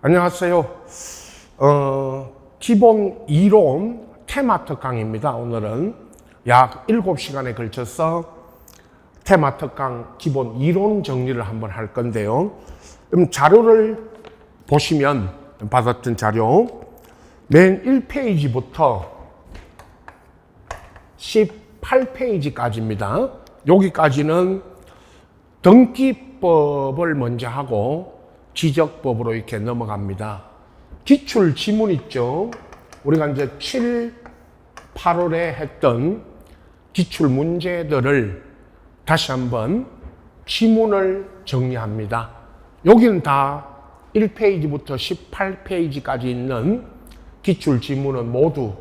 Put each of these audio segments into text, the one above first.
안녕하세요. 기본 이론 테마특 강의입니다. 오늘은 약 7시간에 걸쳐서 테마특 강 기본 이론 정리를 한번 할 건데요. 그럼 자료를 보시면 받았던 자료 맨 1페이지부터 18페이지까지입니다. 여기까지는 등기법을 먼저 하고 지적법으로 이렇게 넘어갑니다. 기출 지문 있죠? 우리가 이제 7, 8월에 했던 기출 문제들을 다시 한번 지문을 정리합니다. 여기는 다 1페이지부터 18페이지까지 있는 기출 지문은 모두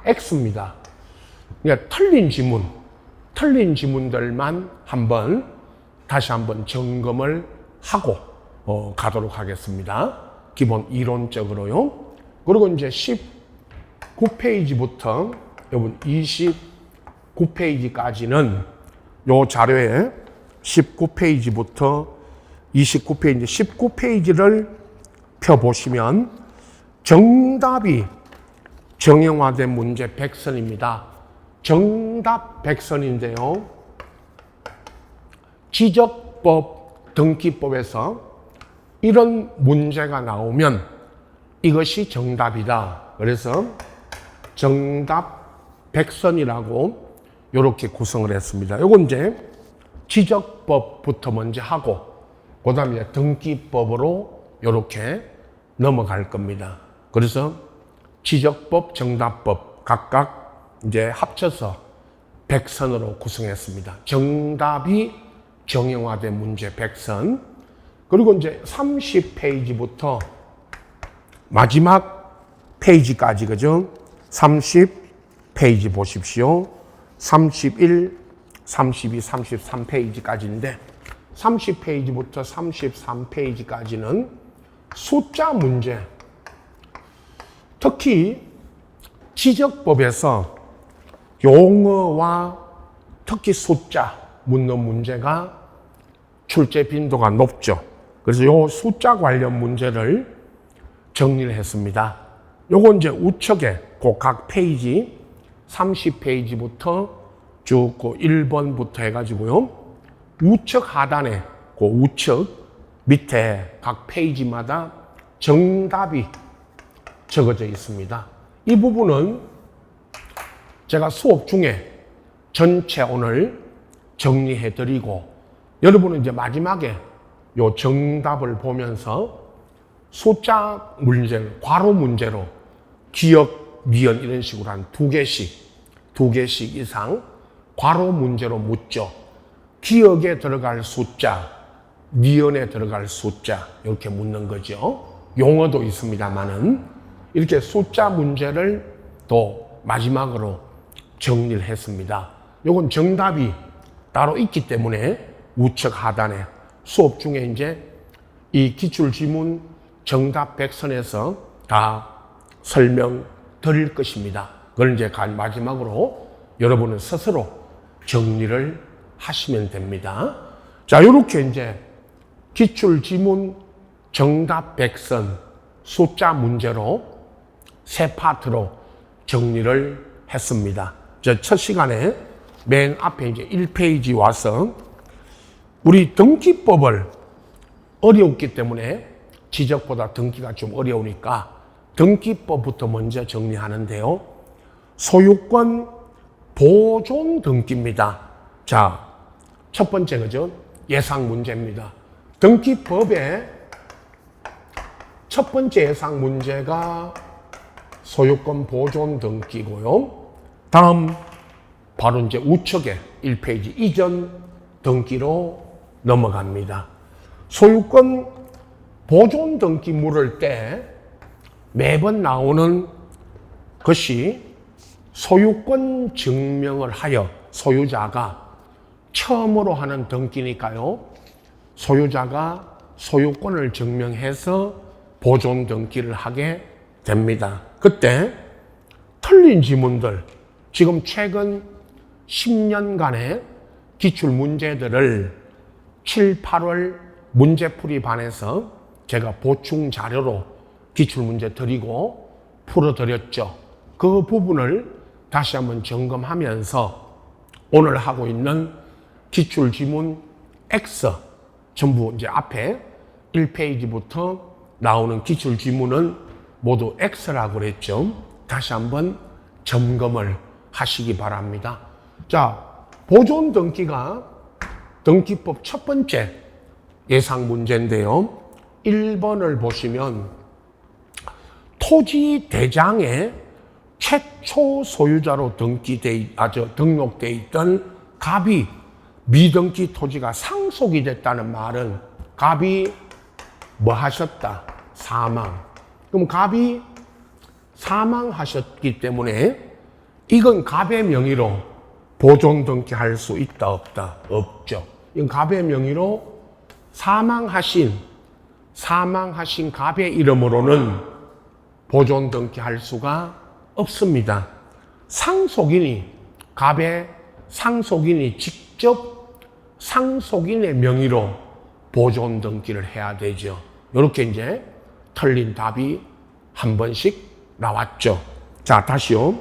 X입니다. 그러니까 틀린 지문들만 다시 한번 점검을 하고 가도록 하겠습니다. 기본 이론적으로요. 그리고 이제 19페이지부터 여러분 29페이지까지는 요 자료에 19페이지부터 29페이지, 19페이지를 펴보시면 정답이 정형화된 문제 100선입니다. 정답 100선인데요. 지적법, 등기법에서 이런 문제가 나오면 이것이 정답이다. 그래서 정답 100선이라고 이렇게 구성을 했습니다. 요건 이제 지적법부터 먼저 하고 그 다음에 등기법으로 이렇게 넘어갈 겁니다. 그래서 지적법, 정답법 각각 이제 합쳐서 100선으로 구성했습니다. 정답이 정형화된 문제 100선. 그리고 이제 30페이지부터 마지막 페이지까지, 그죠? 30페이지 보십시오. 31, 32, 33페이지까지인데 30페이지부터 33페이지까지는 숫자 문제. 특히 지적법에서 용어와 특히 숫자 묻는 문제가 출제 빈도가 높죠. 그래서 요 숫자 관련 문제를 정리를 했습니다. 요거 이제 우측에 그 각 페이지 30페이지부터 쭉 1번부터 해가지고요. 우측 하단에 그 우측 밑에 각 페이지마다 정답이 적어져 있습니다. 이 부분은 제가 수업 중에 전체 오늘 정리해드리고 여러분은 이제 마지막에 요 정답을 보면서 숫자 문제를 괄호 문제로 기역, 니은 이런 식으로 한 두 개씩 이상 괄호 문제로 묻죠. 기역에 들어갈 숫자, 니은에 들어갈 숫자 이렇게 묻는 거죠. 용어도 있습니다만은 이렇게 숫자 문제를 또 마지막으로 정리를 했습니다. 요건 정답이 따로 있기 때문에 우측 하단에 수업 중에 이제 이 기출지문 정답 100선에서 다 설명 드릴 것입니다. 그걸 이제 마지막으로 여러분은 스스로 정리를 하시면 됩니다. 자, 이렇게 이제 기출지문 정답 100선 숫자 문제로 세 파트로 정리를 했습니다. 첫 시간에 맨 앞에 이제 1페이지 와서 우리 등기법을 어려웠기 때문에 지적보다 등기가 좀 어려우니까 등기법부터 먼저 정리하는데요. 소유권 보존 등기입니다. 자, 첫 번째 그죠? 예상 문제입니다. 등기법의 첫 번째 예상 문제가 소유권 보존 등기고요. 다음 바로 이제 우측에 1페이지 이전 등기로 넘어갑니다. 소유권 보존 등기 물을 때 매번 나오는 것이 소유권 증명을 하여 소유자가 처음으로 하는 등기니까요. 소유자가 소유권을 증명해서 보존 등기를 하게 됩니다. 그때 틀린 지문들, 지금 최근 10년간의 기출 문제들을 7, 8월 문제풀이 반에서 제가 보충 자료로 기출문제 드리고 풀어드렸죠. 그 부분을 다시 한번 점검하면서 오늘 하고 있는 기출지문 X 전부 이제 앞에 1페이지부터 나오는 기출지문은 모두 X라고 그랬죠. 다시 한번 점검을 하시기 바랍니다. 자, 보존 등기가 등기법 첫 번째 예상 문제인데요. 1번을 보시면 토지 대장에 최초 소유자로 등록돼 있던 갑이 미등기 토지가 상속이 됐다는 말은 갑이 뭐 하셨다? 사망. 그럼 갑이 사망하셨기 때문에 이건 갑의 명의로 보존 등기할 수 있다 없다? 없죠. 이건 갑의 명의로 사망하신 갑의 이름으로는 보존 등기할 수가 없습니다. 갑의 상속인이 직접 상속인의 명의로 보존 등기를 해야 되죠. 이렇게 이제 틀린 답이 한 번씩 나왔죠. 자, 다시요.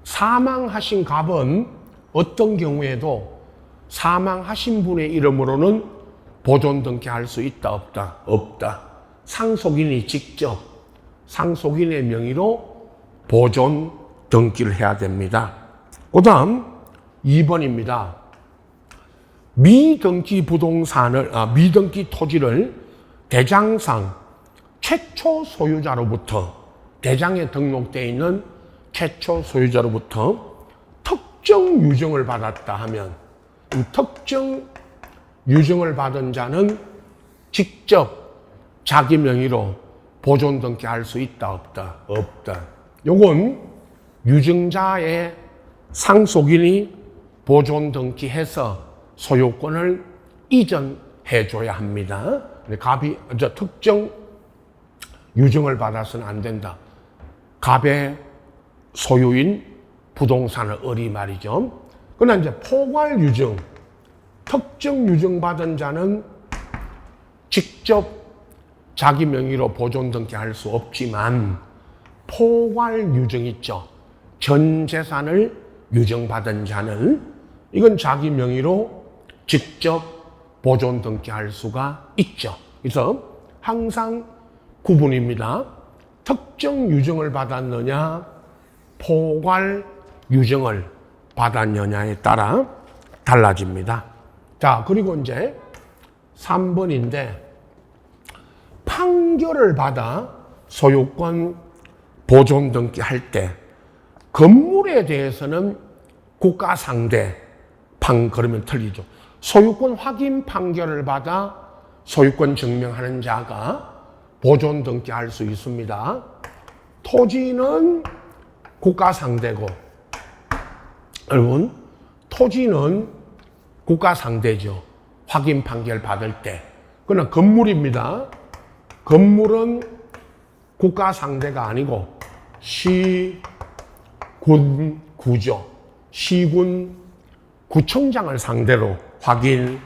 사망하신 갑은 어떤 경우에도 사망하신 분의 이름으로는 보존 등기할 수 있다 없다? 없다. 상속인이 직접 상속인의 명의로 보존 등기를 해야 됩니다. 그 다음 2번입니다. 미등기 토지를 대장상 최초 소유자로부터 대장에 등록되어 있는 최초 소유자로부터 특정 유증을 받았다 하면 특정 유증을 받은 자는 직접 자기 명의로 보존 등기할 수 있다 없다? 없다. 요건 유증자의 상속인이 보존 등기해서 소유권을 이전해 줘야 합니다. 갑이 특정 유증을 받아서는 안 된다. 갑의 소유인 부동산을 의리 말이죠. 그러나 이제 포괄 유증, 특정 유증 받은 자는 직접 자기 명의로 보존 등기할 수 없지만 포괄 유증 있죠. 전 재산을 유증받은 자는 이건 자기 명의로 직접 보존 등기할 수가 있죠. 그래서 항상 구분입니다. 특정 유증을 받았느냐, 포괄 유증을 받았느냐에 따라 달라집니다. 자, 그리고 이제 3번인데 판결을 받아 소유권 보존 등기할 때 건물에 대해서는 국가 상대 그러면 틀리죠. 소유권 확인 판결을 받아 소유권 증명하는 자가 보존 등기할 수 있습니다. 토지는 국가 상대고, 여러분, 토지는 국가 상대죠. 확인 판결 받을 때. 그러나 건물입니다. 건물은 국가 상대가 아니고 시, 군, 구죠. 시군, 구청장을 상대로 확인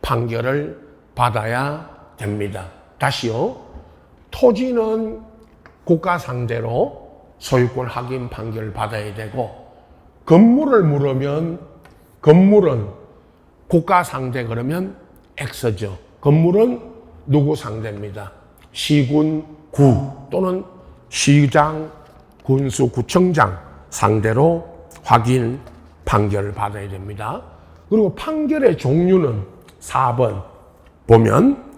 판결을 받아야 됩니다. 다시요. 토지는 국가 상대로 소유권 확인 판결을 받아야 되고, 건물을 물으면 건물은 국가 상대 그러면 X죠. 건물은 누구 상대입니다. 시군, 구 또는 시장, 군수, 구청장 상대로 확인 판결을 받아야 됩니다. 그리고 판결의 종류는 4번 보면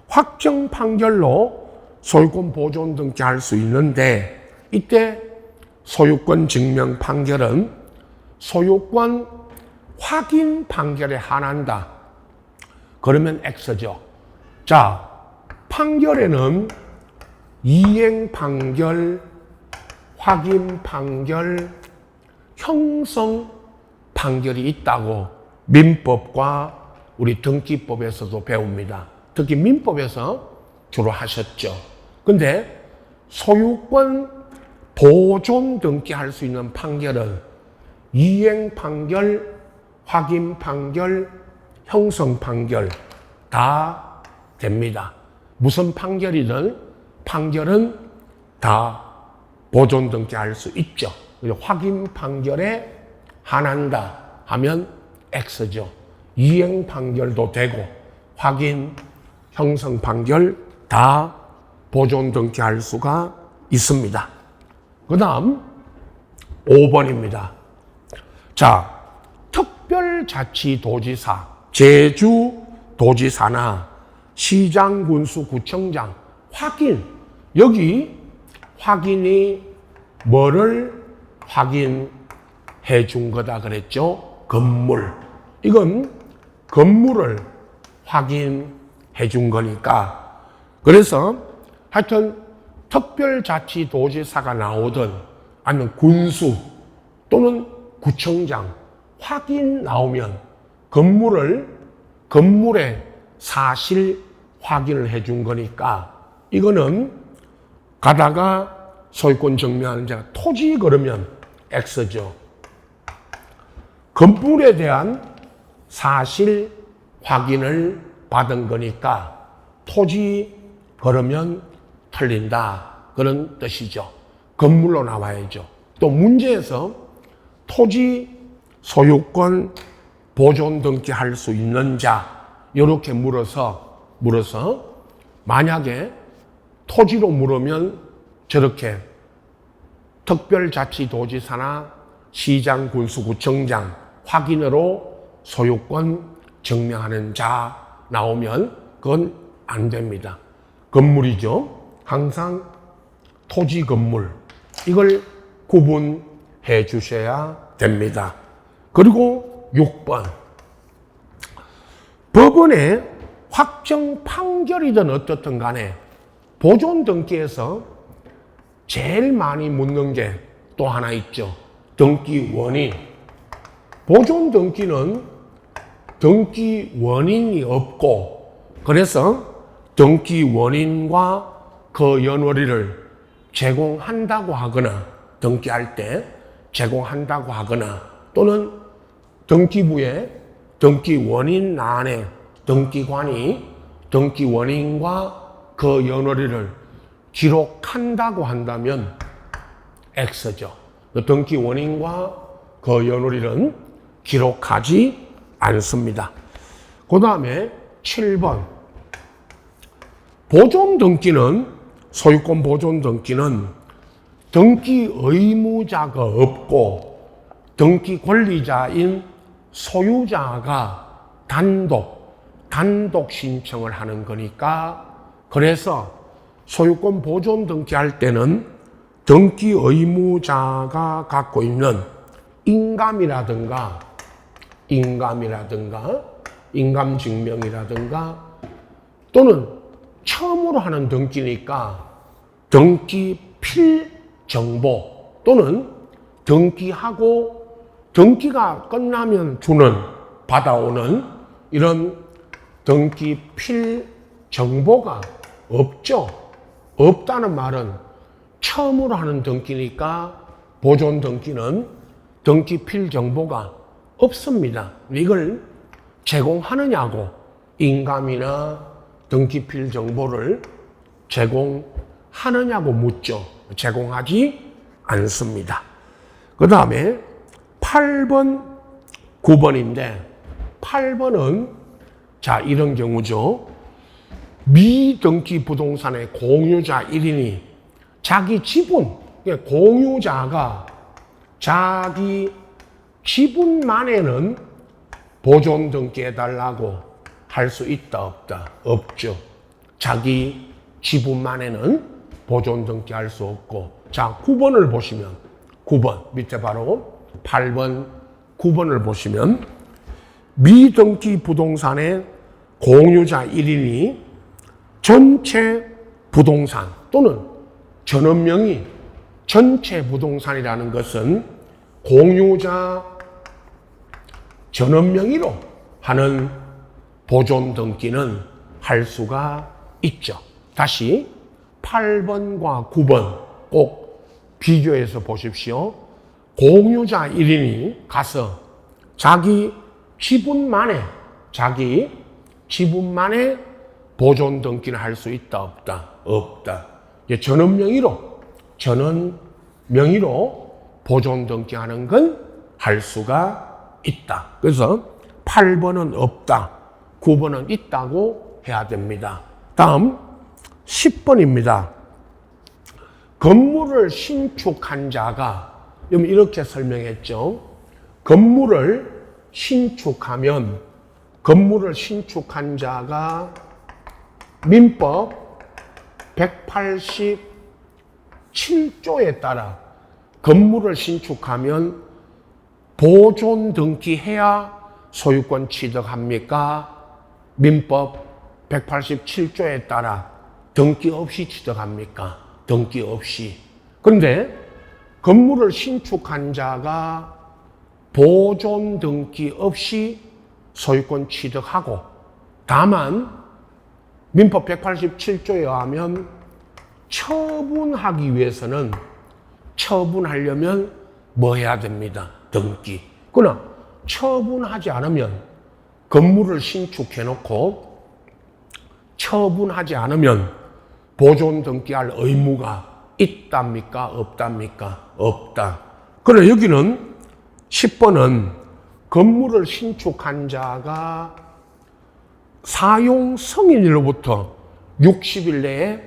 확정 판결로 소유권 보존 등기할 수 있는데, 이때 소유권 증명 판결은 소유권 확인 판결에 한한다. 그러면 X죠. 자, 판결에는 이행 판결, 확인 판결, 형성 판결이 있다고 민법과 우리 등기법에서도 배웁니다. 특히 민법에서 주로 하셨죠. 근데 소유권 보존 등기할 수 있는 판결은 이행 판결, 확인 판결, 형성 판결 다 됩니다. 무슨 판결이든 판결은 다 보존 등기할 수 있죠. 확인 판결에 한한다 하면 X죠. 이행 판결도 되고 확인, 형성 판결 다 보존 등기할 수가 있습니다. 그 다음 5번입니다. 자, 특별자치도지사, 제주도지사나 시장군수구청장 확인. 여기 확인이 뭐를 확인해 준 거다 그랬죠? 건물. 이건 건물을 확인해 준 거니까. 그래서 하여튼 특별자치도지사가 나오든 아니면 군수 또는 구청장 확인 나오면 건물의 사실 확인을 해 준 거니까 이거는 가다가 소유권 증명하는 자가 토지 걸으면 X죠. 건물에 대한 사실 확인을 받은 거니까 토지 걸으면 틀린다. 그런 뜻이죠. 건물로 나와야죠. 또 문제에서 토지 소유권 보존 등기할 수 있는 자 이렇게 물어서 만약에 토지로 물으면 저렇게 특별자치도지사나 시장군수구청장 확인으로 소유권 증명하는 자 나오면 그건 안 됩니다. 건물이죠. 항상 토지 건물 이걸 구분해 주셔야 됩니다. 그리고 6번 법원의 확정 판결이든 어떻든 간에 보존 등기에서 제일 많이 묻는 게 또 하나 있죠. 등기 원인. 보존 등기는 등기 원인이 없고 그래서 등기 원인과 그 연월일을 제공한다고 하거나 등기할 때 제공한다고 하거나 또는 등기부에 등기 원인 안에 등기관이 등기 원인과 그 연월일을 기록한다고 한다면 X죠. 등기 원인과 그 연월일은 기록하지 않습니다. 그 다음에 7번 보존 등기는 소유권 보존 등기는 등기 의무자가 없고 등기 권리자인 소유자가 단독 신청을 하는 거니까 그래서 소유권 보존 등기할 때는 등기 의무자가 갖고 있는 인감이라든가 인감증명이라든가 또는 처음으로 하는 등기니까 등기 필정보 또는 등기하고 등기가 끝나면 받아오는 이런 등기 필정보가 없죠. 없다는 말은 처음으로 하는 등기니까 보존 등기는 등기 필정보가 없습니다. 이걸 제공하느냐고 인감이나 등기 필정보를 제공하느냐고 묻죠. 제공하지 않습니다. 그 다음에 8번, 9번인데 8번은 자 이런 경우죠. 미등기 부동산의 공유자 1인이 자기 지분, 공유자가 자기 지분만에는 보존 등기해달라고 할 수 있다, 없다? 없죠. 자기 지분만에는 보존 등기할 수 없고. 자, 9번을 보시면, 9번, 밑에 바로 8번, 9번을 보시면, 미등기 부동산의 공유자 1인이 전체 부동산 또는 전원명의 전체 부동산이라는 것은 공유자 전원명의로 하는 보존 등기는 할 수가 있죠. 다시 8번과 9번 꼭 비교해서 보십시오. 공유자 1인이 가서 자기 지분만에 보존 등기는 할 수 있다, 없다? 없다. 전원 명의로 보존 등기하는 건 할 수가 있다. 그래서 8번은 없다, 9번은 있다고 해야 됩니다. 다음 10번입니다. 건물을 신축한 자가, 이렇게 설명했죠. 건물을 신축한 자가 민법 187조에 따라 건물을 신축하면 보존 등기해야 소유권 취득합니까? 민법 187조에 따라 등기 없이 취득합니까? 등기 없이. 그런데 건물을 신축한 자가 보존 등기 없이 소유권 취득하고, 다만 민법 187조에 의하면 처분하려면 뭐 해야 됩니다? 등기. 그러나 처분하지 않으면, 건물을 신축해놓고 처분하지 않으면 보존 등기할 의무가 있답니까? 없답니까? 없다. 그러나 여기는 10번은 건물을 신축한 자가 사용 승인일로부터 60일 내에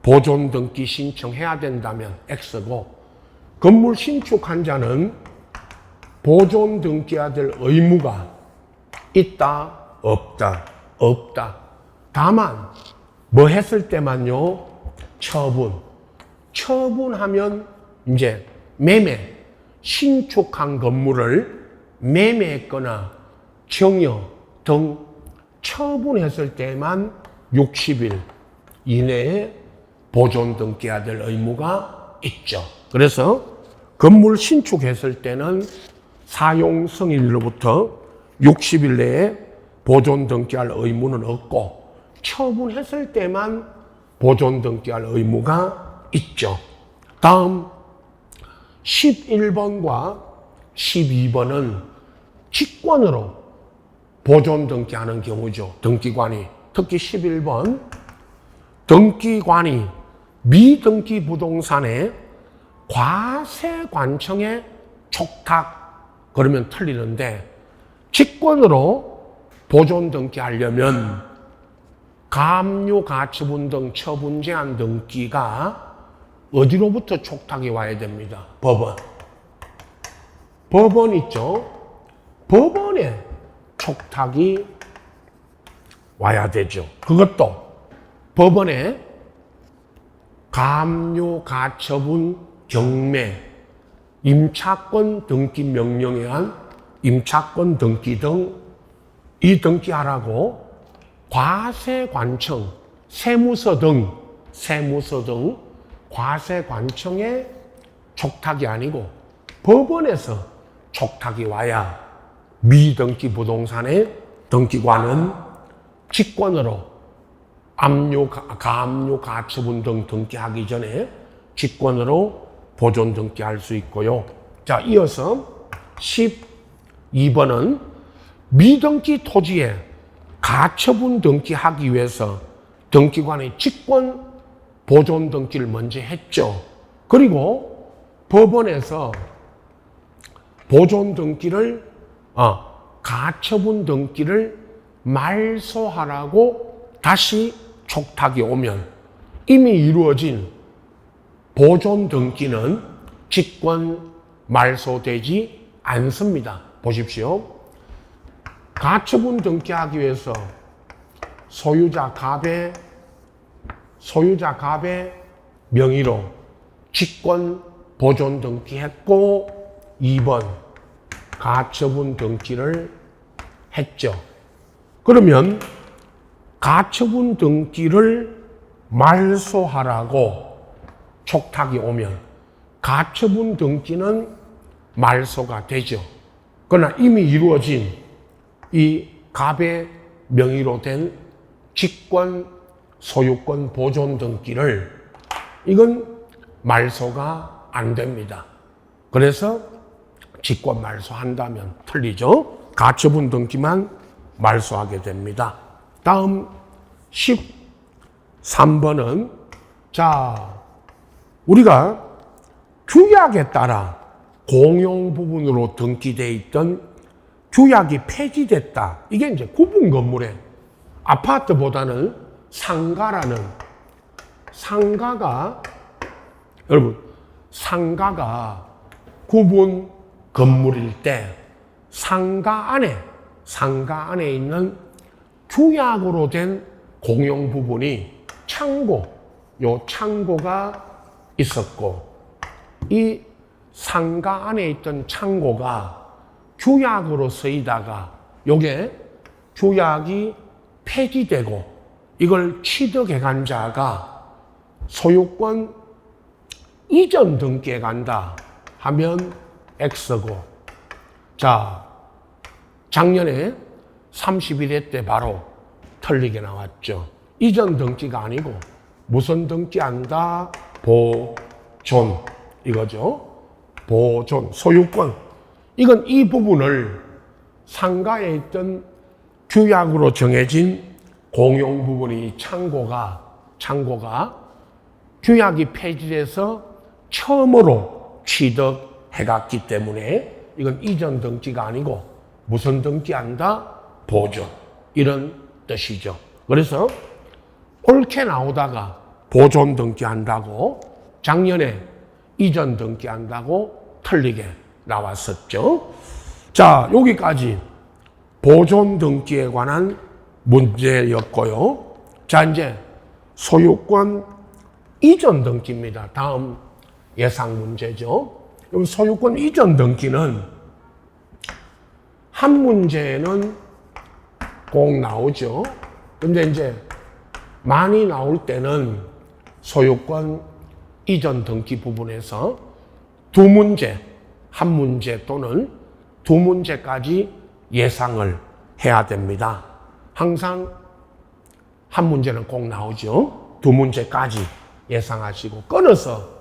보존 등기 신청해야 된다면 X고, 건물 신축한 자는 보존 등기해야 될 의무가 있다, 없다? 없다. 다만 뭐 했을 때만요? 처분하면 이제 신축한 건물을 매매했거나 증여 등 처분했을 때만 60일 이내에 보존 등기해야 될 의무가 있죠. 그래서 건물 신축했을 때는 사용 승인일로부터 60일 내에 보존 등기할 의무는 없고, 처분했을 때만 보존 등기할 의무가 있죠. 다음 11번과 12번은 직권으로 보존 등기하는 경우죠. 등기관이. 특히 11번 등기관이 미등기 부동산의 과세관청에 촉탁, 그러면 틀리는데, 직권으로 보존 등기하려면 감유, 가처분 등 처분 제한 등기가 어디로부터 촉탁이 와야 됩니다? 법원 있죠? 법원에 촉탁이 와야 되죠. 그것도 법원에 감유, 가처분, 경매, 임차권 등기 명령에 의한 임차권 등기 등 이 등기하라고 과세관청, 세무서 등 과세관청에 촉탁이 아니고 법원에서 촉탁이 와야 미등기 부동산의 등기관은 직권으로 감유, 가처분 등 등기하기 전에 직권으로 보존 등기할 수 있고요. 자, 이어서 12번은 미등기 토지에 가처분 등기하기 위해서 등기관의 직권 보존 등기를 먼저 했죠. 그리고 법원에서 보존 등기를, 가처분 등기를 말소하라고 다시 촉탁이 오면 이미 이루어진 보존 등기는 직권 말소되지 않습니다. 보십시오. 가처분 등기하기 위해서 소유자 갑의 명의로 직권 보존 등기했고 2번 가처분 등기를 했죠. 그러면 가처분 등기를 말소하라고 촉탁이 오면 가처분 등기는 말소가 되죠. 그러나 이미 이루어진 이 갑의 명의로 된 직권, 소유권 보존 등기를, 이건 말소가 안 됩니다. 그래서 직권 말소한다면 틀리죠. 가처분 등기만 말소하게 됩니다. 다음 13번은 자, 우리가 규약에 따라 공용 부분으로 등기되어 있던 규약이 폐지됐다. 이게 이제 구분 건물에 아파트보다는 상가가 여러분 상가가 구분 건물일 때 상가 안에 있는 규약으로 된 공용 부분이 창고가 있었고 이 상가 안에 있던 창고가 규약으로 쓰이다가 요게 규약이 폐지되고 이걸 취득해 간 자가 소유권 이전 등기에 간다 하면 X고 자 작년에 31회 때 바로 틀리게 나왔죠. 이전 등기가 아니고 무슨 등기한다? 보존 이거죠. 보존 소유권 이건 이 부분을 상가에 있던 규약으로 정해진 공용 부분이 창고가 규약이 폐지돼서 처음으로 취득해 갔기 때문에 이건 이전 등기가 아니고 무슨 등기한다? 보존 이런 뜻이죠. 그래서 옳게 나오다가 보존 등기한다고 작년에 이전 등기한다고 틀리게 나왔었죠. 자, 여기까지 보존 등기에 관한 문제였고요. 자, 이제 소유권 이전 등기입니다. 다음 예상 문제죠. 소유권 이전 등기는 한 문제는 꼭 나오죠. 근데 이제 많이 나올 때는 소유권 이전 등기 부분에서 두 문제, 한 문제 또는 두 문제까지 예상을 해야 됩니다. 항상 한 문제는 꼭 나오죠. 두 문제까지 예상하시고 끊어서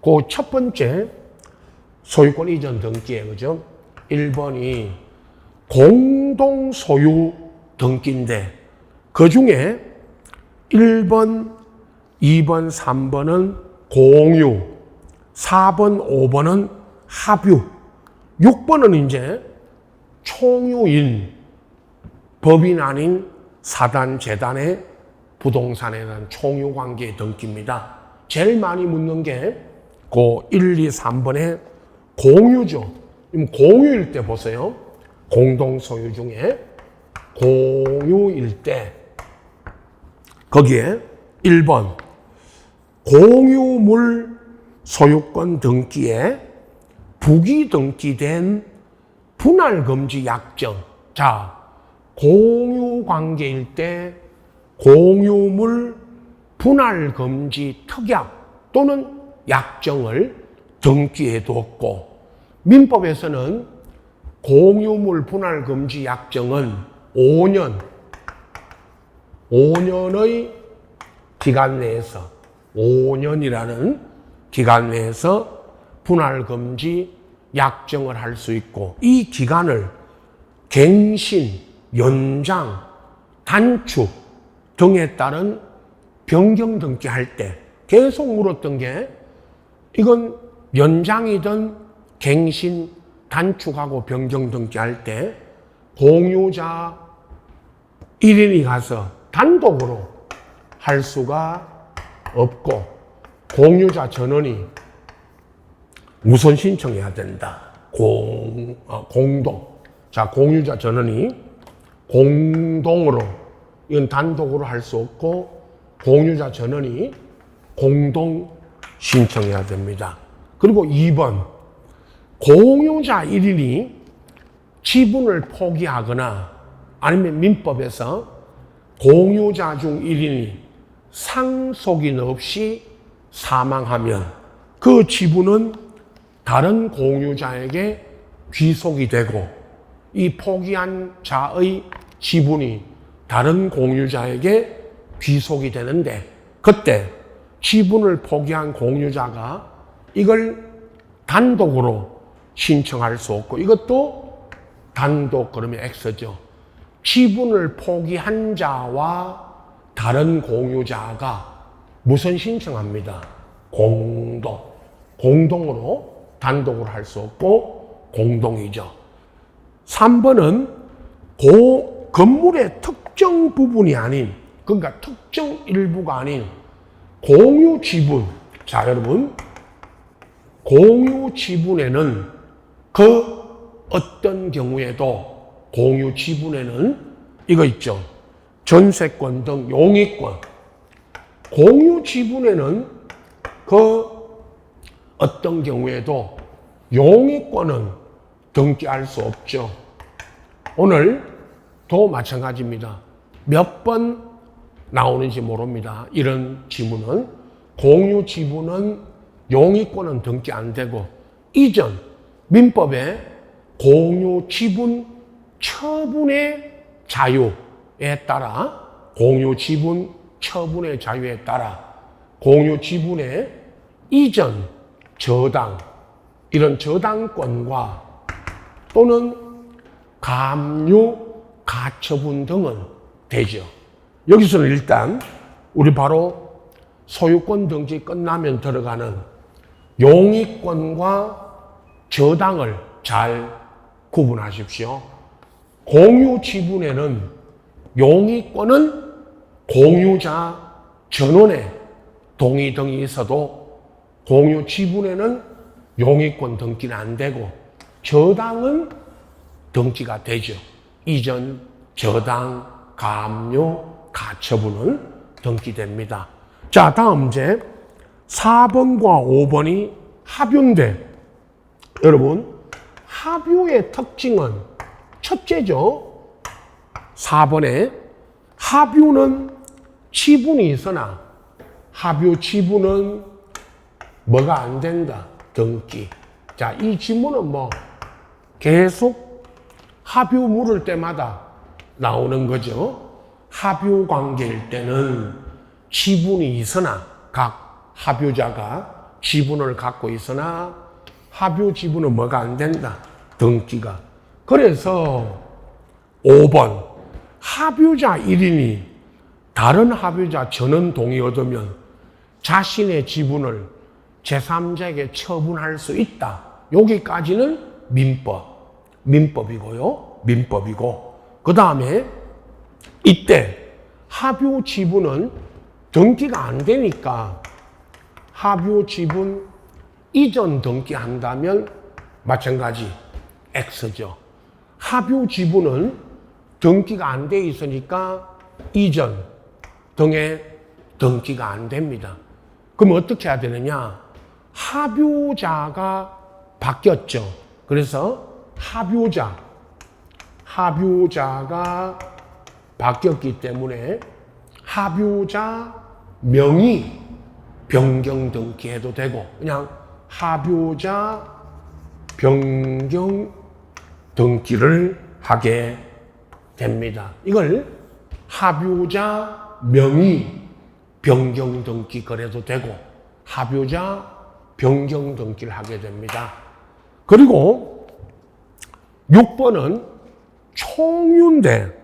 그 첫 번째 소유권 이전 등기에 그죠? 1번이 공동 소유 등기인데 그 중에 1번, 2번, 3번은 공유, 4번, 5번은 합유, 6번은 이제 총유인 법인 아닌 사단, 재단의 부동산에 대한 총유 관계 등기입니다. 제일 많이 묻는 게 그 1, 2, 3번의 공유죠. 공유일 때 보세요. 공동 소유 중에 공유일 때 거기에 1번 공유물 소유권 등기에 부기 등기된 분할금지 약정. 자, 공유 관계일 때 공유물 분할금지 특약 또는 약정을 등기해 두었고 민법에서는 공유물 분할금지 약정은 5년의 기간 내에서 5년이라는 기간 내에서 분할금지 약정을 할 수 있고 이 기간을 갱신, 연장, 단축 등에 따른 변경 등기할 때 계속 물었던 게 이건 연장이든 갱신, 단축하고 변경 등기할 때 공유자 1인이 가서 단독으로 할 수가 없고 공유자 전원이 우선 신청해야 된다. 공동. 자, 공유자 전원이 공동으로 이건 단독으로 할 수 없고 공유자 전원이 공동 신청해야 됩니다. 그리고 2번 공유자 1인이 지분을 포기하거나 아니면 민법에서 공유자 중 1인이 상속인 없이 사망하면 그 지분은 다른 공유자에게 귀속이 되고 이 포기한 자의 지분이 다른 공유자에게 귀속이 되는데 그때 지분을 포기한 공유자가 이걸 단독으로 신청할 수 없고 이것도 단독 그러면 X죠. 지분을 포기한 자와 다른 공유자가 무슨 신청합니다. 공동으로 단독으로 할 수 없고 공동이죠. 3번은 건물의 특정 부분이 아닌, 그러니까 특정 일부가 아닌 공유 지분. 자, 여러분, 공유 지분에는 그 어떤 경우에도 공유 지분에는 이거 있죠. 전세권 등 용의권. 공유 지분에는 그 어떤 경우에도 용의권은 등기할 수 없죠. 오늘도 마찬가지입니다. 몇 번 나오는지 모릅니다. 이런 지문은. 공유 지분은 용의권은 등기 안 되고, 이전 민법에 공유 지분 처분의 자유에 따라, 공유 지분 처분의 자유에 따라 공유 지분의 이전, 저당, 이런 저당권과 또는 감유, 가처분 등은 되죠. 여기서는 일단 우리 바로 소유권 등기 끝나면 들어가는 용의권과 저당을 잘 구분하십시오. 공유 지분에는 용의권은 공유자 전원의 동의 등이 있어도 공유 지분에는 용의권 등기는 안 되고, 저당은 등기가 되죠. 이전, 저당, 감유, 가처분은 등기됩니다. 자, 다음 이제 4번과 5번이 합유인데, 여러분, 합유의 특징은 첫째죠. 4번에 합유는 지분이 있으나 합유 지분은 뭐가 안 된다? 등기. 자, 이 지문은 뭐 계속 합유 물을 때마다 나오는 거죠. 합유 관계일 때는 지분이 있으나, 각 합유자가 지분을 갖고 있으나 합유 지분은 뭐가 안 된다? 등기가. 그래서 5번, 합유자 1인이 다른 합유자 전원 동의 얻으면 자신의 지분을 제3자에게 처분할 수 있다. 여기까지는 민법이고요. 민법이고. 그 다음에 이때 합유 지분은 등기가 안 되니까 합유 지분 이전 등기한다면 마찬가지 X죠. 합유 지분은 등기가 안 돼 있으니까 이전 등에 등기가 안 됩니다. 그럼 어떻게 해야 되느냐? 합유자가 바뀌었죠. 그래서 합유자가 바뀌었기 때문에 합유자 명의 변경 등기해도 되고, 그냥 합유자 변경 등기를 하게 됩니다. 이걸 합유자 명의 변경 등기 그래도 되고, 합유자 변경 등기를 하게 됩니다. 그리고 6번은 총유인데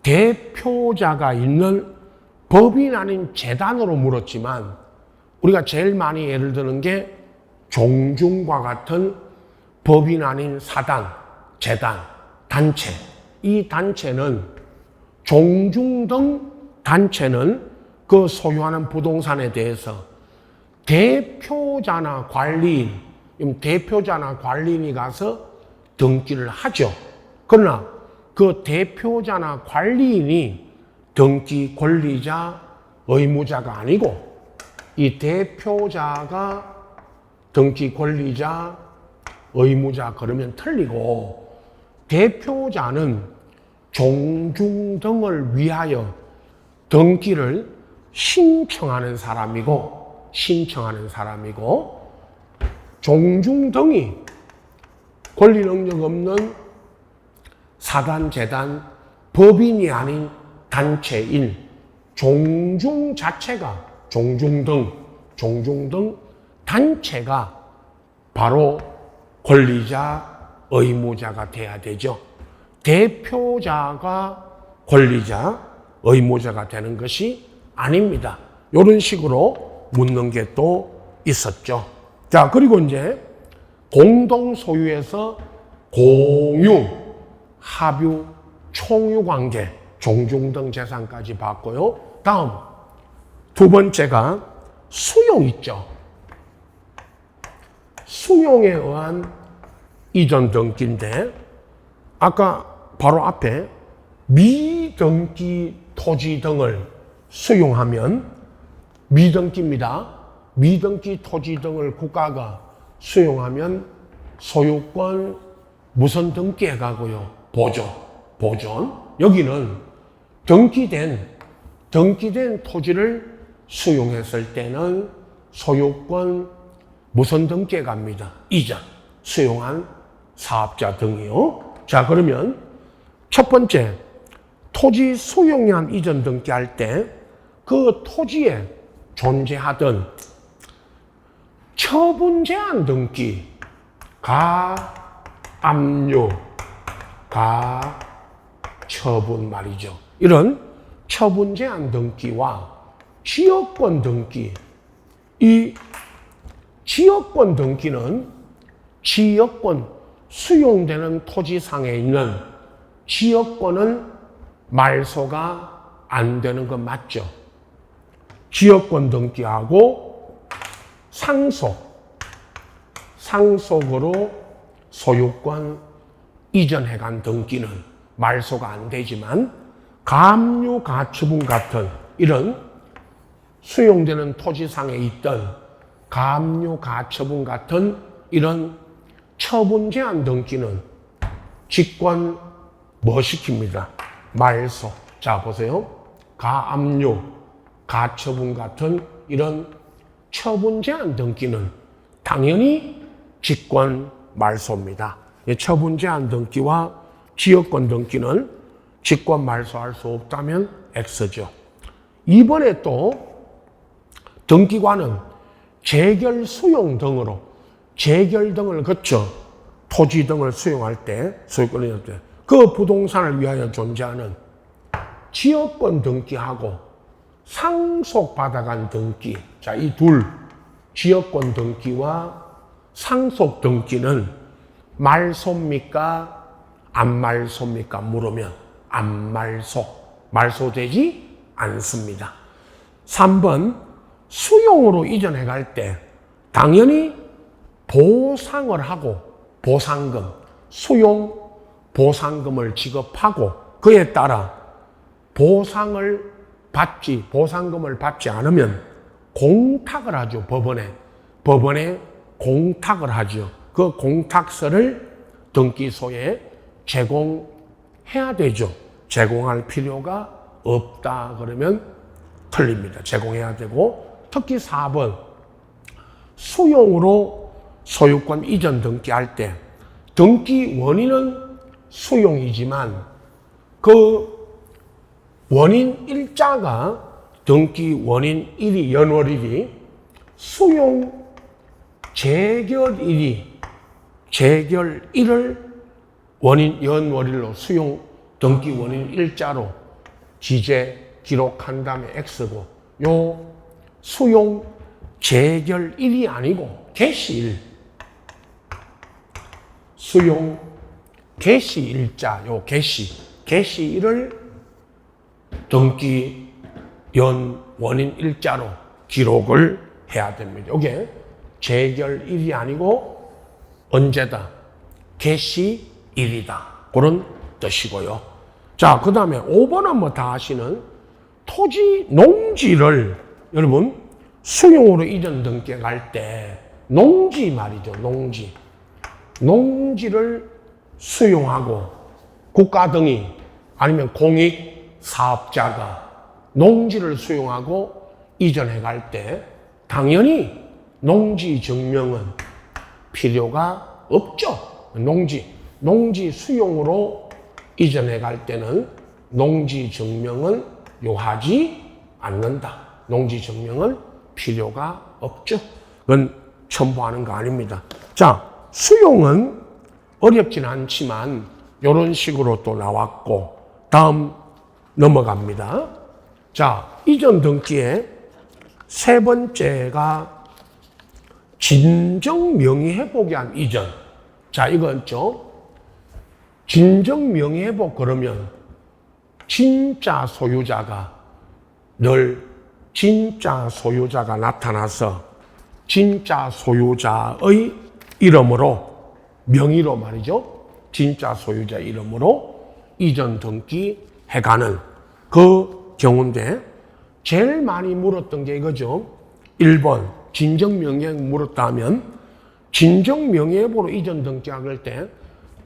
대표자가 있는 법인 아닌 재단으로 물었지만, 우리가 제일 많이 예를 드는 게 종중과 같은 법인 아닌 사단, 재단, 단체. 이 단체는, 종중 등 단체는 그 소유하는 부동산에 대해서 대표자나 관리인이 가서 등기를 하죠. 그러나 그 대표자나 관리인이 등기 권리자, 의무자가 아니고, 이 대표자가 등기 권리자, 의무자 그러면 틀리고, 대표자는 종중 등을 위하여 등기를 신청하는 사람이고, 종중 등이 권리 능력 없는 사단, 재단, 법인이 아닌 단체인 종중 자체가, 종중 등 단체가 바로 권리자, 의무자가 돼야 되죠. 대표자가 권리자, 의무자가 되는 것이 아닙니다. 이런 식으로 묻는 게 또 있었죠. 자, 그리고 이제 공동 소유에서 공유, 합유, 총유 관계, 종중 등 재산까지 봤고요. 다음 두 번째가 수용 있죠. 수용에 의한 이전 등기인데 아까 바로 앞에 미등기 토지 등을 수용하면 미등기입니다. 미등기 토지 등을 국가가 수용하면 소유권 무선 등기해 가고요. 보존. 여기는 등기된 토지를 수용했을 때는 소유권 무선 등기해 갑니다. 이전 수용한 사업자 등이요. 자, 그러면 첫 번째 토지 수용한 이전 등기할 때 그 토지에 존재하던 처분 제한 등기, 가압류, 가처분 말이죠. 이런 처분 제한 등기와 지역권 등기, 이 지역권 등기는 지역권 수용되는 토지상에 있는 지역권은 말소가 안 되는 건 맞죠? 지역권 등기하고 상속으로 소유권 이전해간 등기는 말소가 안 되지만 가압류, 가처분 같은 이런 수용되는 토지상에 있던 가압류, 가처분 같은 이런 처분 제한 등기는 직권 뭐 시킵니다? 말소. 자, 보세요. 가압류, 가처분 같은 이런 처분 제한 등기는 당연히 직권 말소입니다. 처분 제한 등기와 지역권 등기는 직권 말소할 수 없다면 X죠. 이번에 또 등기관은 재결 수용 등으로 재결 등을 거쳐 토지 등을 수용할 때 소유권을 때 그 부동산을 위하여 존재하는 지역권 등기하고 상속받아간 등기, 자, 이 둘 지역권 등기와 상속 등기는 말소입니까? 안 말소입니까? 물으면 안 말소되지 않습니다. 3번 수용으로 이전해 갈 때 당연히 보상을 하고 수용 보상금을 지급하고 그에 따라 보상금을 받지 않으면 공탁을 하죠. 법원에 공탁을 하죠. 그 공탁서를 등기소에 제공해야 되죠. 제공할 필요가 없다 그러면 틀립니다. 제공해야 되고, 특히 4번 수용으로 소유권 이전 등기할 때 등기 원인은 수용이지만 그 원인 일자가 등기 원인 일이 연월일이 수용 재결일을 원인 연월일로 수용 등기 원인 일자로 지제 기록한 다음에 X고, 요 수용 재결일이 아니고 개시일, 수용 개시일자, 요 개시일을 등기 원인 일자로 기록을 해야 됩니다. 이게 재결일이 아니고 언제다? 개시일이다. 그런 뜻이고요. 자, 그 다음에 5번은 뭐 다 아시는 토지 농지를 여러분 수용으로 이전 등기에 갈 때 농지 말이죠. 농지를 수용하고 국가 등이 아니면 공익 사업자가 농지를 수용하고 이전해 갈 때 당연히 농지 증명은 필요가 없죠. 농지 수용으로 이전해 갈 때는 농지 증명은 요하지 않는다. 농지 증명은 필요가 없죠. 그건 첨부하는 거 아닙니다. 자, 수용은 어렵진 않지만 이런 식으로 또 나왔고, 다음 넘어갑니다. 자, 이전 등기의 세 번째가 진정 명의회복에 한 이전. 자, 이건 진정 명의회복 그러면 진짜 소유자가 나타나서 진짜 소유자의 이름으로, 명의로 말이죠. 진짜 소유자 이름으로 이전 등기 해가는 그 경우인데, 제일 많이 물었던 게 이거죠. 1번, 진정 명의회복 물었다 하면, 진정 명의회복으로 이전 등기할 때,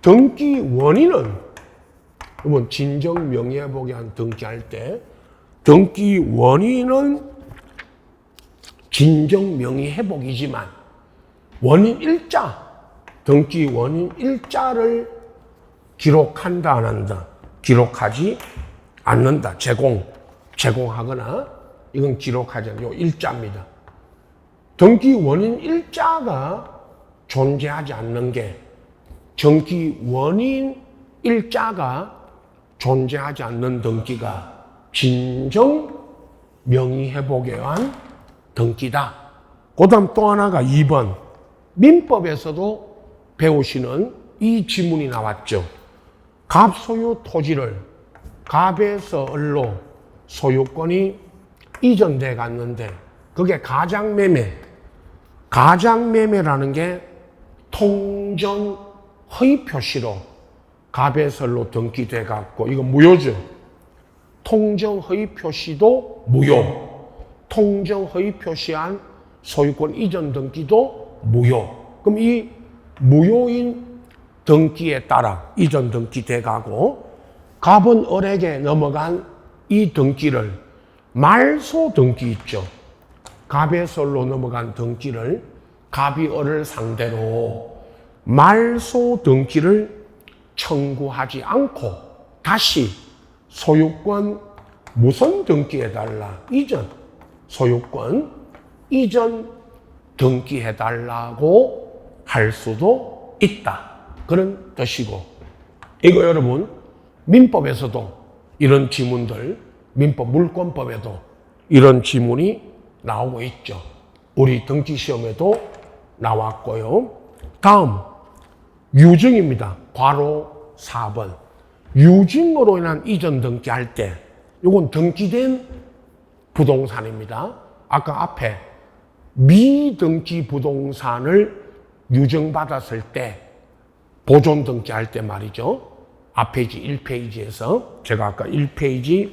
등기 원인은, 그러면 진정 명의회복에 한 등기할 때, 등기 원인은 진정 명의회복이지만, 원인 일자, 등기 원인 일자를 기록한다, 안 한다? 기록하지 않는다. 제공하거나, 이건 기록하지 않는, 요 일자입니다. 등기 원인 일자가 존재하지 않는 게, 등기 원인 일자가 존재하지 않는 등기가 진정 명의회복에 의한 등기다. 그 다음 또 하나가 2번. 민법에서도 배우시는 이 지문이 나왔죠. 갑소유 토지를 갑에서 을로 소유권이 이전돼 갔는데, 그게 가장매매. 가장매매라는 게 통정 허위 표시로 갑에서 을로 등기돼 갖고, 이거 무효죠. 통정 허위 표시도 무효. 통정 허위 표시한 소유권 이전 등기도 무효. 그럼 이 무효인 등기에 따라 이전 등기 돼가고, 갑은 을에게 넘어간 이 등기를 말소 등기 있죠. 갑에서 을로 넘어간 등기를 갑이 을을 상대로 말소 등기를 청구하지 않고 다시 소유권 무선 등기해달라, 이전 소유권 이전 등기해달라고 할 수도 있다, 그런 뜻이고, 이거 여러분 민법에서도 이런 지문들, 민법 물권법에도 이런 지문이 나오고 있죠. 우리 등기시험에도 나왔고요. 다음 유증입니다. 괄호 4번. 유증으로 인한 이전 등기할 때, 이건 등기된 부동산입니다. 아까 앞에 미등기 부동산을 유증받았을 때, 보존 등기할 때 말이죠. 앞페이지 1페이지에서 제가 아까 1페이지,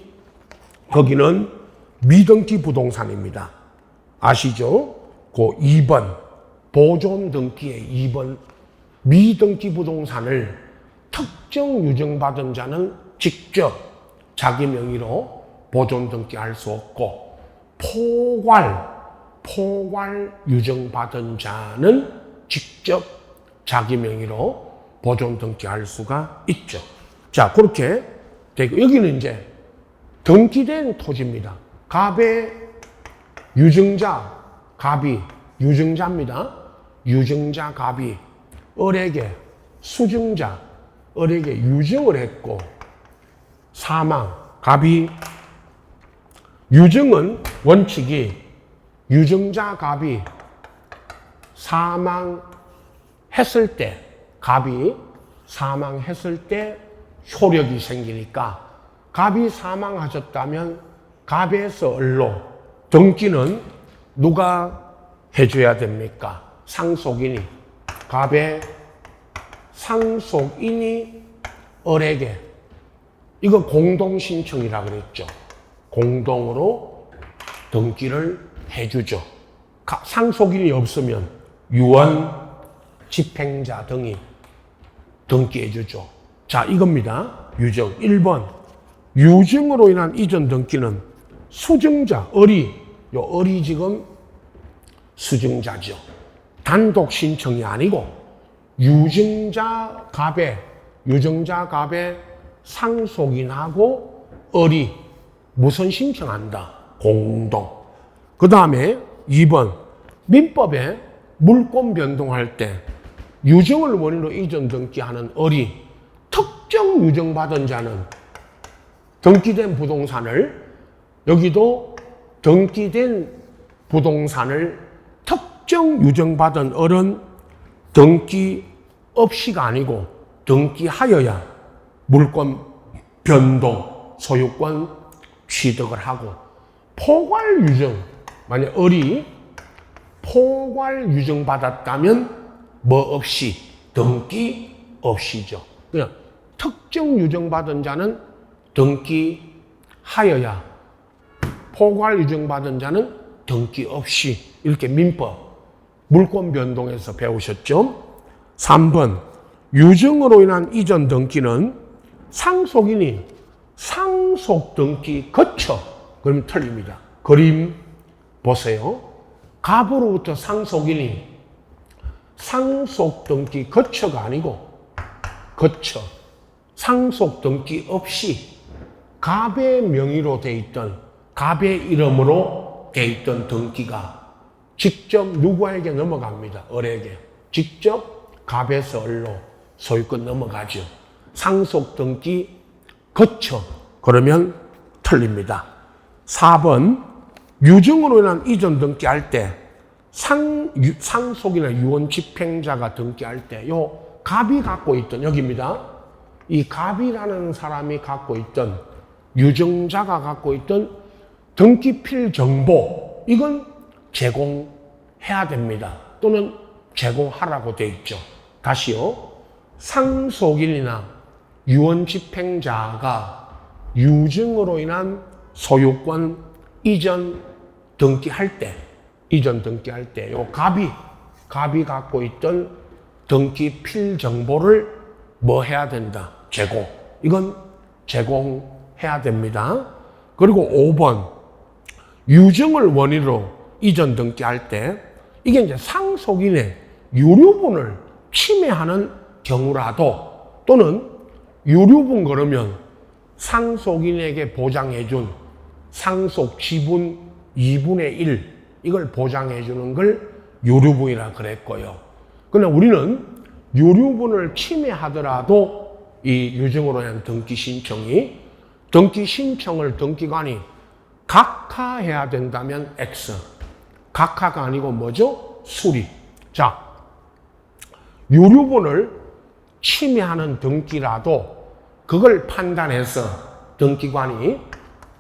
거기는 미등기 부동산입니다. 아시죠? 그 2번, 보존 등기의 2번, 미등기 부동산을 특정 유증받은 자는 직접 자기 명의로 보존 등기할 수 없고, 포괄 유증받은 자는 직접 자기 명의로 보존 등기할 수가 있죠. 자, 그렇게 되고, 여기는 이제 등기된 토지입니다. 갑의 유증자, 갑이 유증자입니다. 유증자 갑이 을에게, 수증자 을에게 유증을 했고 사망, 갑이, 유증은 원칙이 유증자 갑이 사망했을 때, 갑이 사망했을 때 효력이 생기니까, 갑이 사망하셨다면 갑에서 을로 등기는 누가 해줘야 됩니까? 상속인이. 갑의 상속인이 을에게, 이거 공동신청이라고 그랬죠. 공동으로 등기를 해주죠. 상속인이 없으면 유언, 집행자 등이 등기해주죠. 자, 이겁니다. 유증. 1번. 유증으로 인한 이전 등기는 수증자, 을이, 을이 지금 수증자죠. 단독 신청이 아니고 유증자 갑의 상속인하고 을이 무슨 신청한다? 공동. 그 다음에 2번. 민법에 물권 변동할 때 유증을 원인으로 이전 등기하는 을이 특정 유증받은 자는 등기된 부동산을 여기도 등기된 부동산을 특정 유증받은 어른 등기 없이가 아니고 등기하여야 물권 변동, 소유권 취득을 하고, 포괄 유증, 만약 을이 포괄 유증 받았다면 뭐 없이, 등기 없이죠. 그냥 특정 유증 받은 자는 등기하여야, 포괄 유증 받은 자는 등기 없이, 이렇게 민법 물권 변동에서 배우셨죠. 3번 유증으로 인한 이전 등기는 상속인이 상속 등기 거쳐, 그럼 틀립니다. 그림 보세요. 갑으로부터 상속인이 상속 등기 거쳐가 아니고 거쳐, 상속 등기 없이 갑의 명의로 돼 있던, 갑의 이름으로 돼 있던 등기가 직접 누구에게 넘어갑니다. 을에게. 직접 갑에서 을로 소유권 넘어가죠. 상속 등기 거쳐, 그러면 틀립니다. 4번 유증으로 인한 이전 등기할 때 상속이나 유언 집행자가 등기할 때 요 갑이 갖고 있던, 여기입니다. 이 갑이라는 사람이 갖고 있던, 유증자가 갖고 있던 등기필 정보, 이건 제공해야 됩니다. 또는 제공하라고 돼 있죠. 다시요. 상속인이나 유언 집행자가 유증으로 인한 소유권 이전 등기할 때, 요 갑이 갖고 있던 등기 필 정보를 뭐 해야 된다? 제공. 이건 제공해야 됩니다. 그리고 5번 유증을 원인으로 이전 등기할 때, 이게 이제 상속인의 유류분을 침해하는 경우라도, 또는 유류분 그러면 상속인에게 보장해준 상속 지분 2분의 1, 이걸 보장해주는 걸 유류분이라 그랬고요. 그러나 우리는 유류분을 침해하더라도 이 유증으로 인한 등기 신청을 등기관이 각하해야 된다면 X. 각하가 아니고 뭐죠? 수리. 자, 유류분을 침해하는 등기라도 그걸 판단해서 등기관이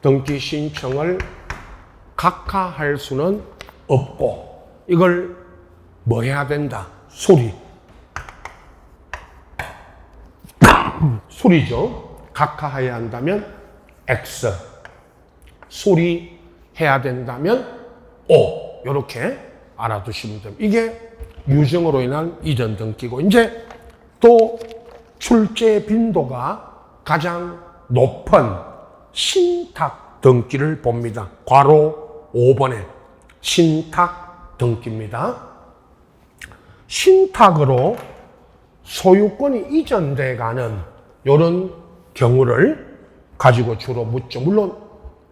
등기 신청을 각하할 수는 없고, 이걸 뭐 해야 된다? 수리. 수리죠. 각하해야 한다면 X. 수리해야 된다면 O. 이렇게 알아두시면 됩니다. 이게 유증으로 인한 이전 등기고, 이제 또 출제 빈도가 가장 높은 신탁 등기를 봅니다. 괄호 5번에 신탁 등기입니다. 신탁으로 소유권이 이전돼 가는 이런 경우를 가지고 주로 묻죠. 물론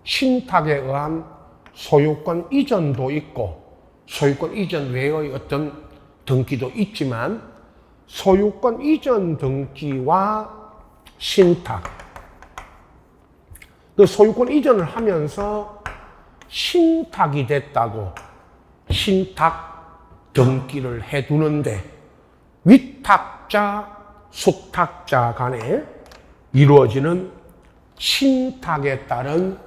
신탁에 의한 소유권 이전도 있고 소유권 이전 외의 어떤 등기도 있지만, 소유권 이전 등기와 신탁, 그 소유권 이전을 하면서 신탁이 됐다고 신탁 등기를 해두는데, 위탁자, 수탁자 간에 이루어지는 신탁에 따른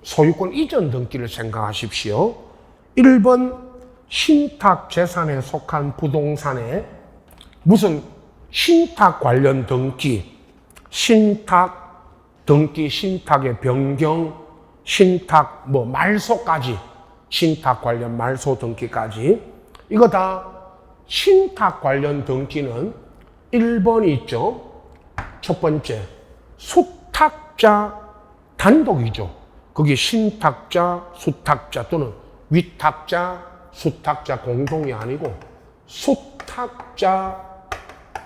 소유권 이전 등기를 생각하십시오. 1번 신탁 재산에 속한 부동산에 무슨 신탁 관련 등기, 신탁 등기, 신탁의 변경, 신탁 말소까지, 신탁 관련 말소 등기까지, 이거 다 신탁 관련 등기는 1번이 있죠. 첫 번째 수탁자 단독이죠. 거기 신탁자, 수탁자 또는 위탁자, 수탁자 공동이 아니고 수탁자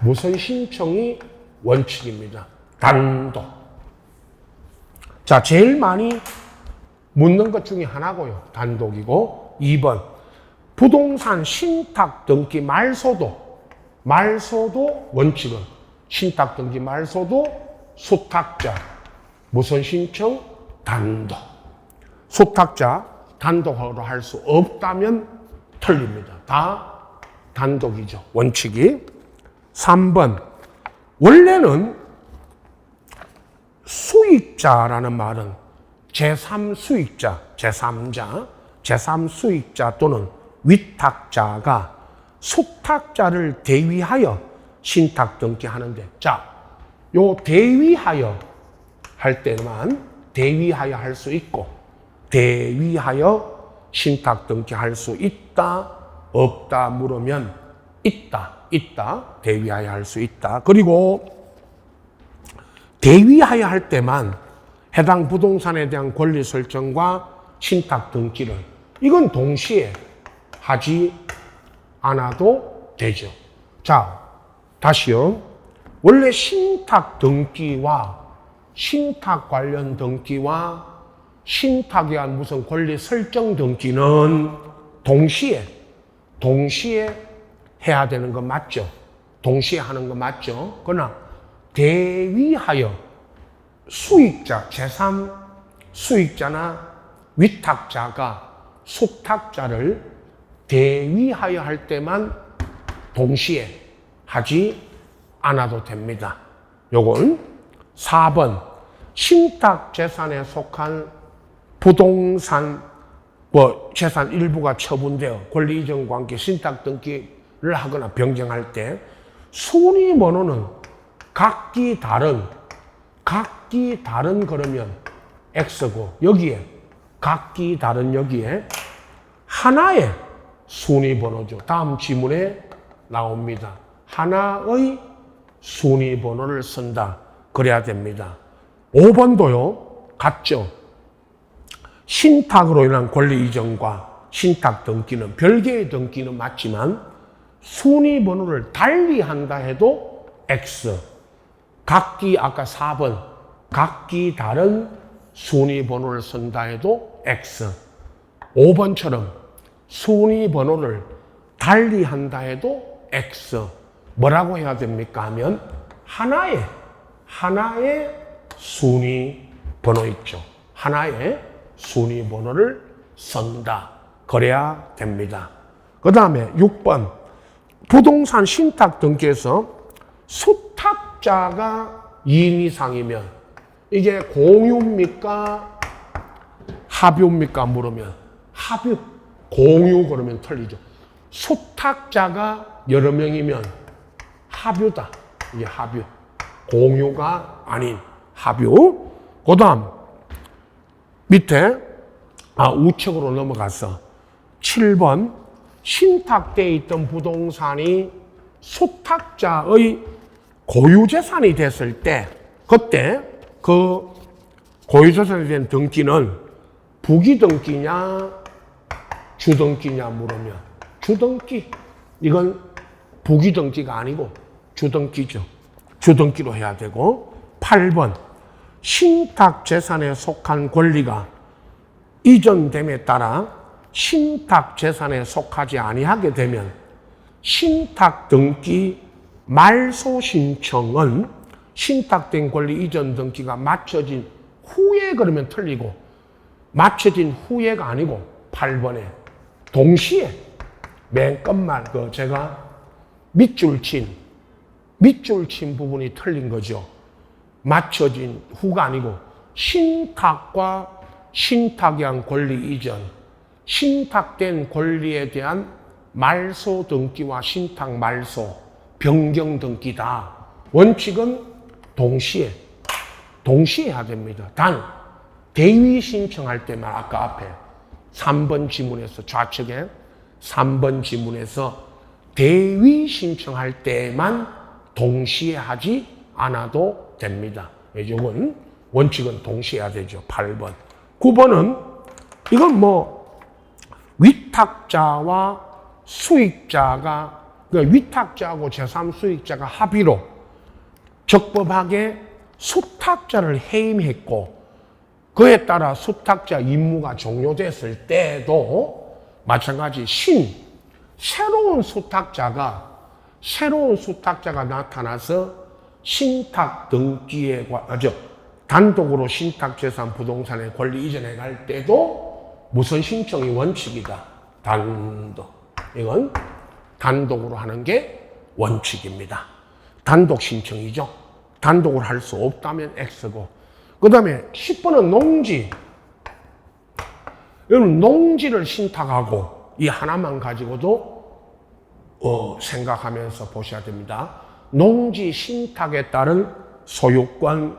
무선 신청이 원칙입니다. 단독. 자, 제일 많이 묻는 것 중에 하나고요. 단독이고. 2번 부동산 신탁 등기 말소도 원칙은 신탁 등기 말소도 수탁자 무선 신청 단독. 수탁자 단독으로 할 수 없다면 틀립니다. 다 단독이죠. 원칙이. 3번. 원래는 수익자라는 말은 제3수익자, 제3자, 제3수익자 또는 위탁자가 수탁자를 대위하여 신탁 등기하는데, 자, 요 대위하여 할 때만 대위하여 할 수 있고, 대위하여 신탁 등기할 수 있다, 없다 물으면 있다, 대위하여 할 수 있다. 그리고 대위하여 할 때만 해당 부동산에 대한 권리 설정과 신탁 등기를 이건 동시에 하지 않아도 되죠. 자, 다시요. 원래 신탁 등기와 신탁 관련 등기와 신탁에 대한 무슨 권리 설정 등기는 동시에 해야 되는 거 맞죠? 동시에 하는 거 맞죠? 그러나 대위하여 수익자, 제3 수익자나 위탁자가 수탁자를 대위하여 할 때만 동시에 하지 않아도 됩니다. 요건 4번 신탁 재산에 속한 부동산 재산 일부가 처분되어 권리 이전 관계 신탁 등기를 하거나 변경할 때 순위번호는 각기 다른 그러면 X고 여기에 각기 다른 여기에 하나의 순위번호죠. 다음 지문에 나옵니다. 하나의 순위번호를 쓴다. 그래야 됩니다. 5번도요. 같죠. 신탁으로 인한 권리 이전과 신탁 등기는 별개의 등기는 맞지만 순위번호를 달리 한다 해도 X. 각기 아까 4번 각기 다른 순위번호를 쓴다 해도 X. 5번처럼 순위번호를 달리 한다 해도 X. 뭐라고 해야 됩니까 하면 하나의 순위번호 있죠. 하나의 순위번호를 쓴다. 그래야 됩니다. 그 다음에 6번 부동산 신탁 등기에서 수탁자가 2인 이상이면 이게 공유입니까? 합유입니까? 물으면 합유. 공유 그러면 틀리죠. 수탁자가 여러 명이면 합유다. 이게 합유. 공유가 아닌 합유. 그 다음 밑에 우측으로 넘어가서 7번 신탁되어 있던 부동산이 수탁자의 고유재산이 됐을 때 그때 그 고유재산에 대한 등기는 부기등기냐 주등기냐 물으면 주등기. 이건 부기등기가 아니고 주등기죠. 주등기로 해야 되고 8번 신탁재산에 속한 권리가 이전됨에 따라 신탁재산에 속하지 아니하게 되면 신탁등기 말소 신청은 신탁된 권리 이전 등기가 맞춰진 후에 그러면 틀리고 맞춰진 후에가 아니고 8번에 동시에 맨 끝말 제가 밑줄 친 부분이 틀린 거죠. 맞춰진 후가 아니고 신탁과 신탁에 대한 권리 이전, 신탁된 권리에 대한 말소 등기와 신탁 말소, 변경 등기다. 원칙은 동시에 해야 됩니다. 단 대위 신청할 때만 아까 앞에 3번 지문에서 좌측에 3번 지문에서 대위 신청할 때만 동시에 하지 않아도 됩니다. 이건 원칙은 동시에 해야 되죠. 8번. 9번은 이건 위탁자와 수익자가 위탁자하고 제3수익자가 합의로 적법하게 수탁자를 해임했고 그에 따라 수탁자 임무가 종료됐을 때도 마찬가지 새로운 수탁자가 나타나서 신탁 등기에 단독으로 신탁재산 부동산의 권리 이전해 갈 때도 무슨 신청이 원칙이다. 단독. 이건 단독으로 하는 게 원칙입니다. 단독 신청이죠. 단독으로 할 수 없다면 X고. 그 다음에 10번은 농지. 여러분 농지를 신탁하고 이 하나만 가지고도 생각하면서 보셔야 됩니다. 농지 신탁에 따른 소유권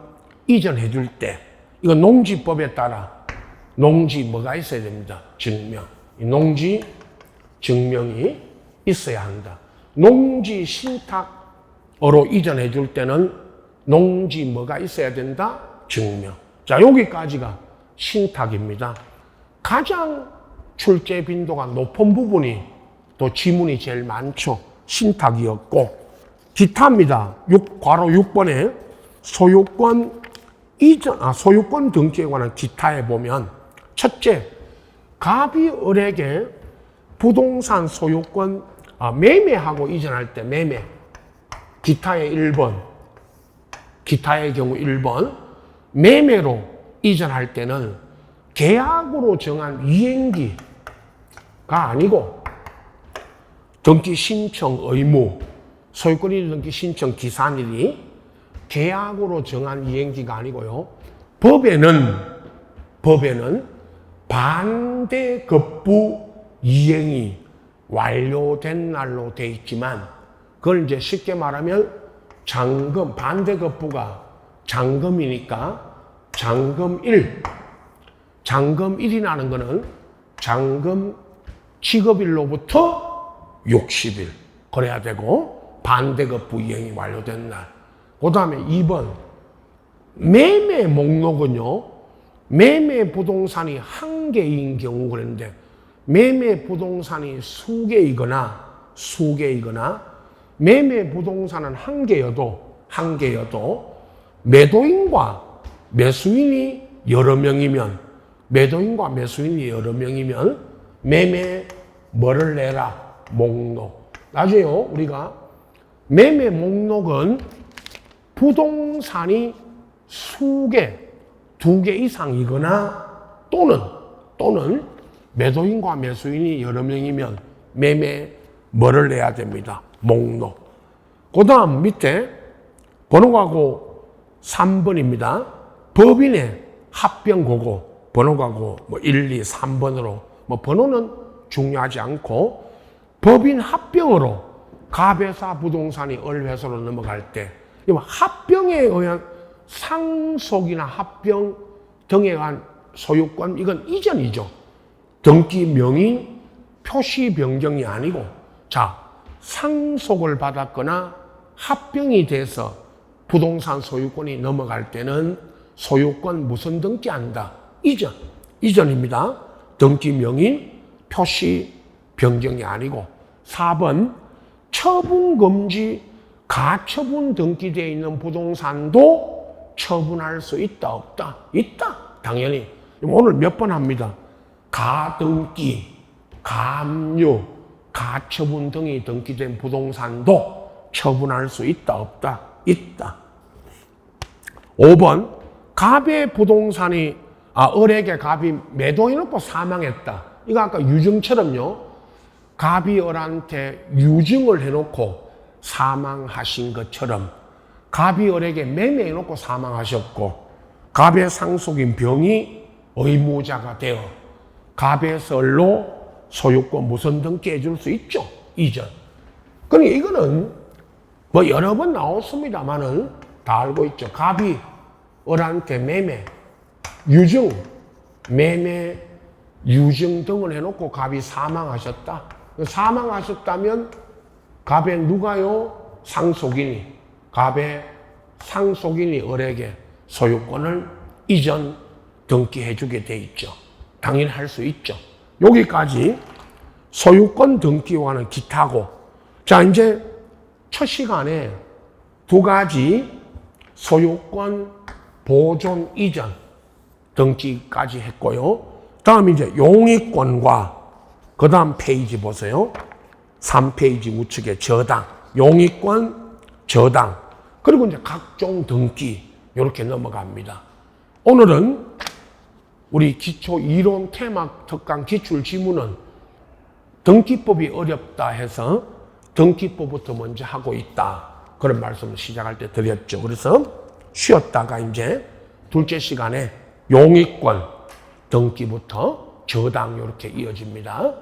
이전해 줄 때 이거 농지법에 따라 농지 뭐가 있어야 됩니다. 증명. 이 농지 증명이 있어야 한다. 농지 신탁으로 이전해 줄 때는 농지 뭐가 있어야 된다? 증명. 자, 여기까지가 신탁입니다. 가장 출제 빈도가 높은 부분이 또 지문이 제일 많죠. 신탁이었고 기타입니다. 괄호 6번에 소유권 소유권 등기에 관한 기타에 보면 첫째, 갑이 을에게 부동산 소유권 매매하고 이전할 때 매매. 기타의 1번. 기타의 경우 1번. 매매로 이전할 때는 계약으로 정한 이행기가 아니고 등기 신청 의무, 소유권이 등기 신청 기산일이 계약으로 정한 이행기가 아니고요. 법에는 반대급부 이행이 완료된 날로 돼 있지만 그걸 이제 쉽게 말하면 잔금, 반대급부가 잔금이니까 잔금일이라는 거는 잔금 지급일로부터 60일 그래야 되고 반대급부 이행이 완료된 날. 그 다음에 2번 매매 목록은요. 매매 부동산이 한 개인 경우 그랬는데 매매 부동산이 수개이거나 매매 부동산은 한 개여도 매도인과 매수인이 여러 명이면 매매 뭐를 내라? 목록. 나중에요 우리가 매매 목록은 부동산이 수개, 2개 이상이거나 또는 매도인과 매수인이 여러 명이면 매매 뭐를 내야 됩니다. 목록. 그 다음 밑에 번호가고 3번입니다. 법인의 합병고고 번호가고 1, 2, 3번으로 번호는 중요하지 않고 법인 합병으로 가배사 부동산이 을회사로 넘어갈 때 합병에 의한 상속이나 합병 등에 의한 소유권 이건 이전이죠. 등기 명의 표시 변경이 아니고 상속을 받았거나 합병이 돼서 부동산 소유권이 넘어갈 때는 소유권 무슨 등기한다? 이전입니다. 등기 명의 표시 변경이 아니고 4번 처분금지 가처분 등기되어 있는 부동산도 처분할 수 있다 없다? 있다. 당연히. 오늘 몇 번 합니다. 가등기, 가압류, 가처분 등이 등기된 부동산도 처분할 수 있다 없다? 있다. 5번 갑의 부동산이 을에게 갑이 매도해놓고 사망했다. 이거 아까 유증처럼요. 갑이 을한테 유증을 해놓고 사망하신 것처럼 갑이 을에게 매매해놓고 사망하셨고 갑의 상속인 병이 의무자가 되어 갑에서 을로 소유권 무선 등기해 줄 수 있죠. 이전. 그러니까 이거는 여러 번 나왔습니다만은 다 알고 있죠. 갑이 을한테 매매, 유증 등을 해놓고 갑이 사망하셨다. 사망하셨다면 갑의 누가요? 상속인이. 갑의 상속인이 을에게 소유권을 이전 등기해 주게 돼 있죠. 당연히 할 수 있죠. 여기까지 소유권 등기와는 기타고. 자, 이제 첫 시간에 2가지 소유권 보존 이전 등기까지 했고요. 다음 이제 용의권과 그 다음 페이지 보세요. 3페이지 우측에 저당, 용의권, 저당, 그리고 이제 각종 등기 이렇게 넘어갑니다. 오늘은 우리 기초 이론 테마 특강 기출 지문은 등기법이 어렵다 해서 등기법부터 먼저 하고 있다. 그런 말씀을 시작할 때 드렸죠. 그래서 쉬었다가 이제 둘째 시간에 용익권 등기부터 저당 이렇게 이어집니다.